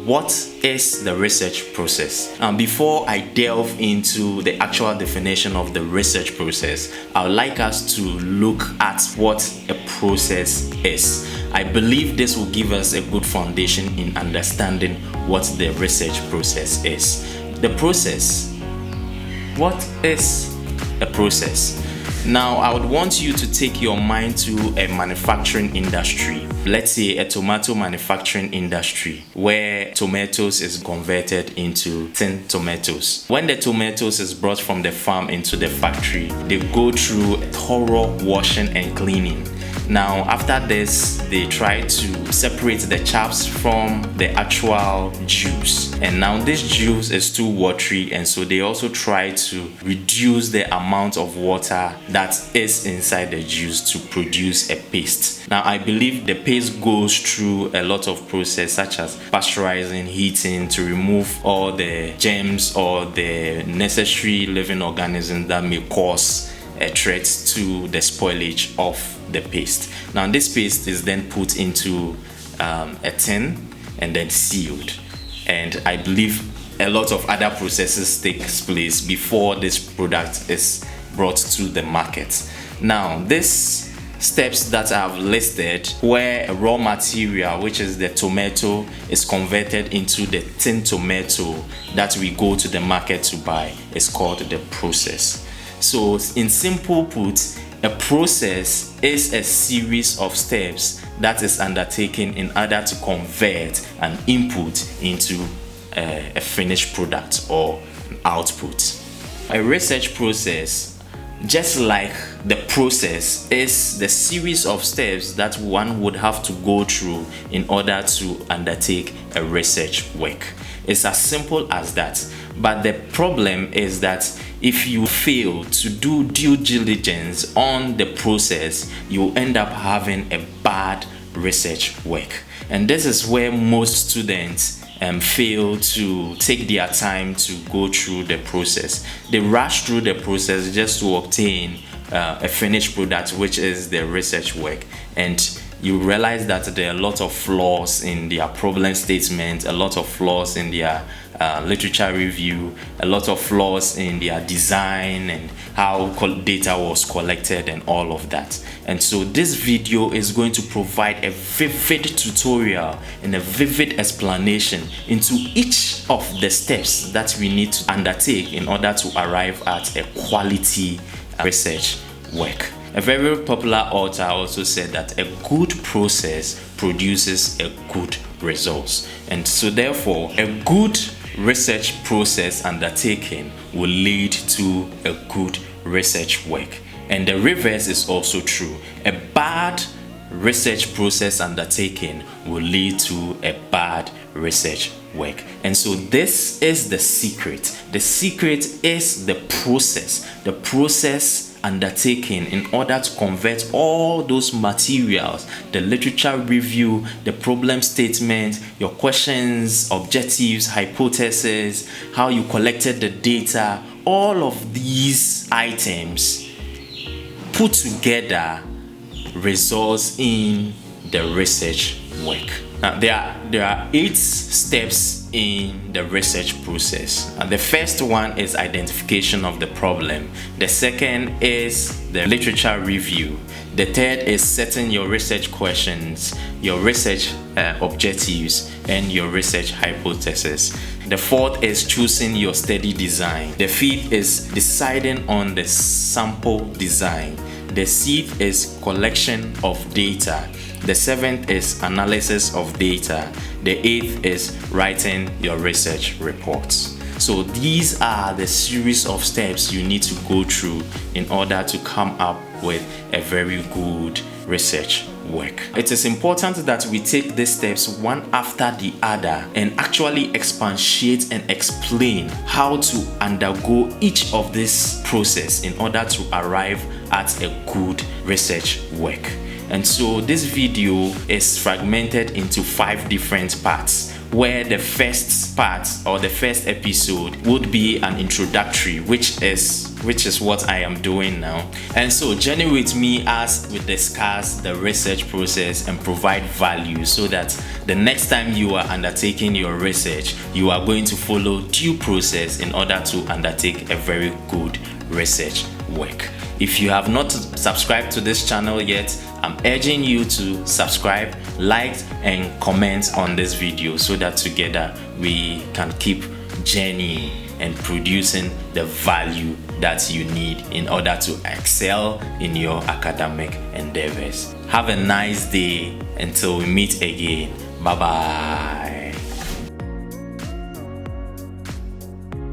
what is the research process? Before I delve into the actual definition of the research process, I would like us to look at what a process is. I believe this will give us a good foundation in understanding what the research process is. The process. What is a process? Now, I would want you to take your mind to a manufacturing industry. Let's say a tomato manufacturing industry where tomatoes is converted into tin tomatoes. When the tomatoes is brought from the farm into the factory, they go through a thorough washing and cleaning. Now, after this, they try to separate the chaps from the actual juice. And now this juice is too watery, and so they also try to reduce the amount of water that is inside the juice to produce a paste. Now, I believe the paste goes through a lot of process such as pasteurizing, heating to remove all the germs or the necessary living organisms that may cause a threat to the spoilage of the paste. Now this paste is then put into a tin and then sealed, and I believe a lot of other processes takes place before this product is brought to the market. Now these steps that I've listed, where a raw material, which is the tomato, is converted into the tin tomato that we go to the market to buy, is called the process. So in simple put, a process is a series of steps that is undertaken in order to convert an input into a finished product or output. A research process, just like the process, is the series of steps that one would have to go through in order to undertake a research work. It's as simple as that. But the problem is that if you fail to do due diligence on the process, you end up having a bad research work. And this is where most students fail to take their time to go through the process. They rush through the process just to obtain a finished product, which is the research work. And you realize that there are a lot of flaws in their problem statement, a lot of flaws in their literature review, a lot of flaws in their design and how data was collected and all of that. And so this video is going to provide a vivid tutorial and a vivid explanation into each of the steps that we need to undertake in order to arrive at a quality research work. A very popular author also said that a good process produces a good result. And so therefore, a good research process undertaken will lead to a good research work. And the reverse is also true. A bad research process undertaken will lead to a bad research work. And so this is the secret. The secret is the process undertaken in order to convert all those materials, the literature review, the problem statement, your questions, objectives, hypotheses, how you collected the data, all of these items put together results in the research work. Now, there are 8 steps in the research process. And the first one is identification of the problem. The second is the literature review. The third is setting your research questions, your research objectives, and your research hypothesis. The fourth is choosing your study design. The fifth is deciding on the sample design. The sixth is collection of data. The seventh is analysis of data. The eighth is writing your research reports. So these are the series of steps you need to go through in order to come up with a very good research work. It is important that we take these steps one after the other and actually expatiate and explain how to undergo each of this process in order to arrive at a good research work. And so this video is fragmented into 5 different parts. where the first part or the first episode would be an introductory, which is what I am doing now. And so journey with me as we discuss the research process and provide value, so that the next time you are undertaking your research, you are going to follow due process in order to undertake a very good research work. If you have not subscribed to this channel yet, I'm urging you to subscribe, like, and comment on this video, so that together we can keep journeying and producing the value that you need in order to excel in your academic endeavors. Have a nice day until we meet again. Bye bye.